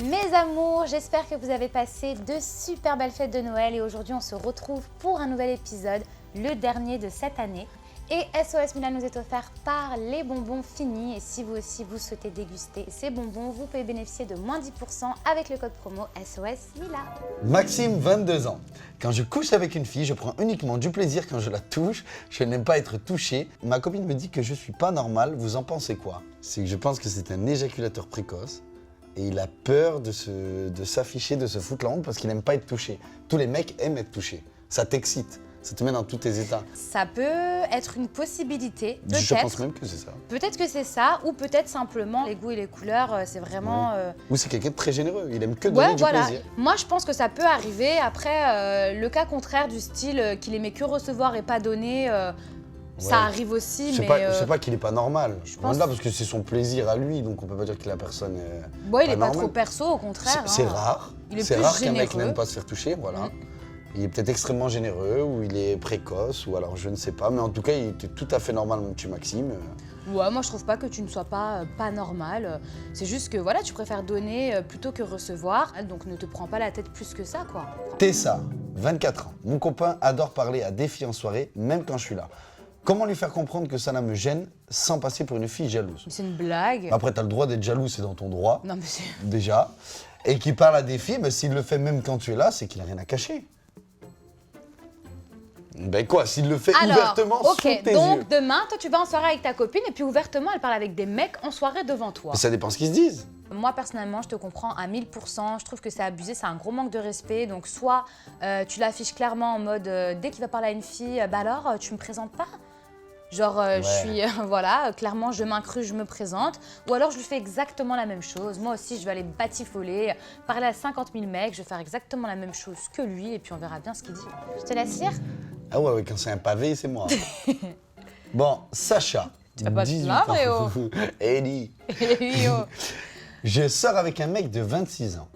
Mes amours, j'espère que vous avez passé de super belles fêtes de Noël et aujourd'hui on se retrouve pour un nouvel épisode, le dernier de cette année. Et SOS Mila nous est offert par les bonbons finis et si vous aussi vous souhaitez déguster ces bonbons, vous pouvez bénéficier de moins 10% avec le code promo SOS Mila. Maxime, 22 ans. Quand je couche avec une fille, je prends uniquement du plaisir quand je la touche. Je n'aime pas être touché. Ma copine me dit que je suis pas normal. Vous en pensez quoi? C'est que je pense que c'est un éjaculateur précoce. Et il a peur de s'afficher, de se foutre la honte parce qu'il n'aime pas être touché. Tous les mecs aiment être touchés. Ça t'excite, ça te met dans tous tes états. Ça peut être une possibilité, peut-être. Je pense même que c'est ça. Peut-être que c'est ça, ou peut-être simplement les goûts et les couleurs, c'est vraiment... Ou c'est quelqu'un de très généreux, il aime que donner du plaisir. Moi, je pense que ça peut arriver. Après, le cas contraire du style qu'il aimait que recevoir et pas donner... Ça arrive aussi, mais... Je sais pas qu'il est pas normal. Je pense... là, parce que c'est son plaisir à lui, donc on peut pas dire que la personne est il est pas trop perso, au contraire. C'est rare. C'est rare qu'un mec n'aime pas se faire toucher, voilà. Il est peut-être extrêmement généreux, ou il est précoce, ou alors je ne sais pas. Mais en tout cas, il était tout à fait normal, mon petit Maxime. Ouais, moi je trouve pas que tu ne sois pas normal. C'est juste que voilà, tu préfères donner plutôt que recevoir. Donc ne te prends pas la tête plus que ça, quoi. Tessa, 24 ans. Mon copain adore parler à des filles en soirée, même quand je suis là. Comment lui faire comprendre que ça me gêne sans passer pour une fille jalouse? C'est une blague. Après, t'as le droit d'être jaloux, c'est dans ton droit. Non, mais c'est... Déjà. Et qu'il parle à des filles, mais s'il le fait même quand tu es là, c'est qu'il n'a rien à cacher. Ben quoi, s'il le fait ouvertement sous tes yeux. Donc demain, toi tu vas en soirée avec ta copine et puis ouvertement elle parle avec des mecs en soirée devant toi. Mais ça dépend ce qu'ils se disent. Moi personnellement, je te comprends à 1000%, je trouve que c'est abusé, c'est un gros manque de respect. Donc soit tu l'affiches clairement en mode dès qu'il va parler à une fille, bah alors tu me présentes pas. Genre, je suis, voilà, clairement, je m'incruste, je me présente. Ou alors, je lui fais exactement la même chose. Moi aussi, je vais aller batifoler, parler à 50 000 mecs. Je vais faire exactement la même chose que lui et puis on verra bien ce qu'il dit. Je te laisse lire? Ah ouais, quand c'est un pavé, c'est moi. Bon, Sacha. Tu vas pas te plaindre, Eddie. Je sors avec un mec de 26 ans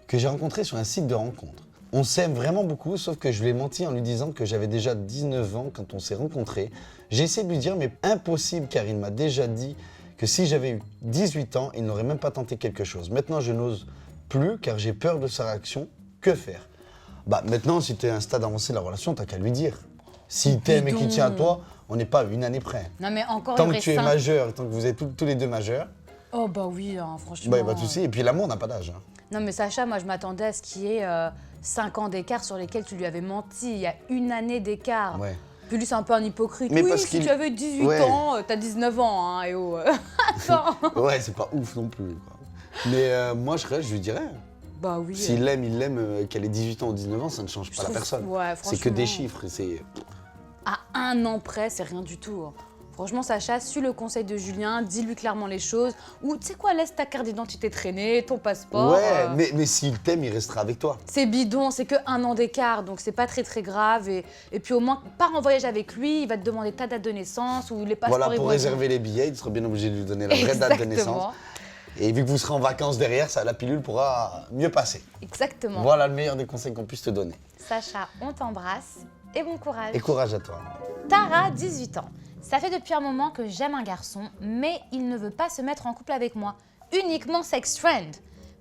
que j'ai rencontré sur un site de rencontre. On s'aime vraiment beaucoup, sauf que je lui ai menti en lui disant que j'avais déjà 19 ans quand on s'est rencontrés. J'ai essayé de lui dire, mais impossible, car il m'a déjà dit que si j'avais eu 18 ans, il n'aurait même pas tenté quelque chose. Maintenant, je n'ose plus, car j'ai peur de sa réaction. Que faire? Bah maintenant, si tu es à un stade avancé de la relation, t'as qu'à lui dire. S'il t'aime et qu'il tient à toi, on n'est pas à une année près. Non mais encore tant que tu es majeur, tant que vous êtes tous les deux majeurs. Oh bah oui, hein, franchement. Bah pas de souci. Et puis l'amour n'a pas d'âge. Hein. Non mais Sacha, moi je m'attendais à ce qu'il y ait 5 ans d'écart sur lesquels tu lui avais menti. Il y a une année d'écart. Ouais. Puis lui, c'est un peu un hypocrite. Mais oui, parce si tu avais 18 ans, t'as 19 ans, hein, et oh. Attends. Ouais, c'est pas ouf non plus. Quoi. Mais moi, je lui dirais. Bah oui. S'il l'aime, il l'aime. Qu'elle ait 18 ans ou 19 ans, ça ne change pas la personne. Ouais, c'est que des chiffres. À un an près, c'est rien du tout. Franchement, Sacha, suis le conseil de Julien, dis-lui clairement les choses. Ou tu sais quoi, laisse ta carte d'identité traîner, ton passeport. Ouais, mais s'il t'aime, il restera avec toi. C'est bidon, c'est que 1 an d'écart, donc c'est pas très grave. Et puis au moins, pars en voyage avec lui, il va te demander ta date de naissance ou les passeports. Voilà, pour réserver les billets, il sera bien obligé de lui donner la vraie date de naissance. Et vu que vous serez en vacances derrière, la pilule pourra mieux passer. Exactement. Voilà le meilleur des conseils qu'on puisse te donner. Sacha, on t'embrasse et bon courage. Et courage à toi. Tara, 18 ans. Ça fait depuis un moment que j'aime un garçon, mais il ne veut pas se mettre en couple avec moi. Uniquement sex friend.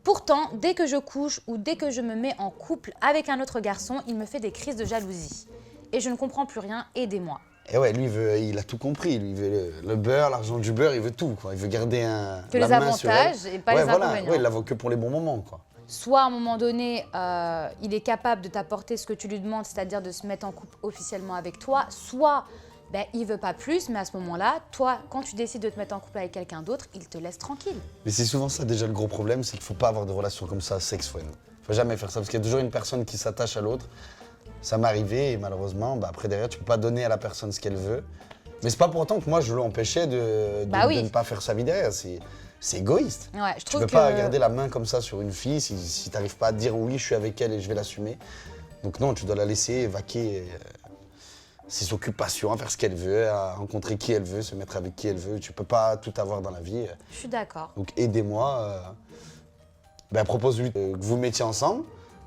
Pourtant, dès que je couche ou dès que je me mets en couple avec un autre garçon, il me fait des crises de jalousie. Et je ne comprends plus rien, aidez-moi. Et ouais, lui, il a tout compris. Lui, il veut le beurre, l'argent du beurre, il veut tout. Quoi. Il veut garder que les avantages et pas les inconvénients. Ouais, il la veut que pour les bons moments. Quoi. Soit à un moment donné, il est capable de t'apporter ce que tu lui demandes, c'est-à-dire de se mettre en couple officiellement avec toi, soit il ne veut pas plus, mais à ce moment-là, toi, quand tu décides de te mettre en couple avec quelqu'un d'autre, il te laisse tranquille. Mais c'est souvent ça déjà le gros problème, c'est qu'il ne faut pas avoir de relations comme ça, sex friend. Il ne faut jamais faire ça, parce qu'il y a toujours une personne qui s'attache à l'autre. Ça m'est arrivé et malheureusement, après derrière, tu ne peux pas donner à la personne ce qu'elle veut. Mais c'est pas pour autant que moi, je l'empêchais de ne pas faire sa vie derrière. C'est égoïste. Ouais, je trouve tu peux pas garder la main comme ça sur une fille si tu n'arrives pas à te dire oui, je suis avec elle et je vais l'assumer. Donc non, tu dois la laisser vaquer ses occupations, à faire ce qu'elle veut, à rencontrer qui elle veut, se mettre avec qui elle veut. Tu peux pas tout avoir dans la vie. Je suis d'accord. Donc aidez-moi. Propose-lui que vous mettiez ensemble.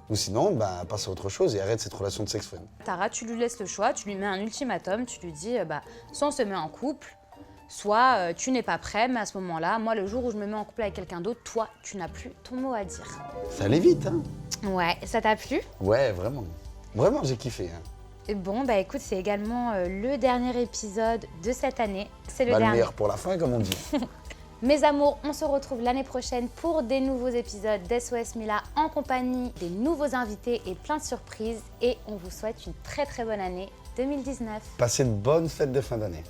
Ou sinon, bah, passe à autre chose et arrête cette relation de sexe friend. Tara, tu lui laisses le choix, tu lui mets un ultimatum, tu lui dis, soit on se met en couple, soit tu n'es pas prêt, mais à ce moment-là, moi, le jour où je me mets en couple avec quelqu'un d'autre, toi, tu n'as plus ton mot à dire. Ça allait vite, hein? Ouais, ça t'a plu? Ouais, vraiment. Vraiment, j'ai kiffé. Hein. Et bon, bah écoute, c'est également le dernier épisode de cette année. C'est le Le dernier. meilleur pour la fin, comme on dit. Mes amours, on se retrouve l'année prochaine pour des nouveaux épisodes d'SOS Mila en compagnie des nouveaux invités et plein de surprises. Et on vous souhaite une très très bonne année 2019. Passez de bonnes fêtes de fin d'année.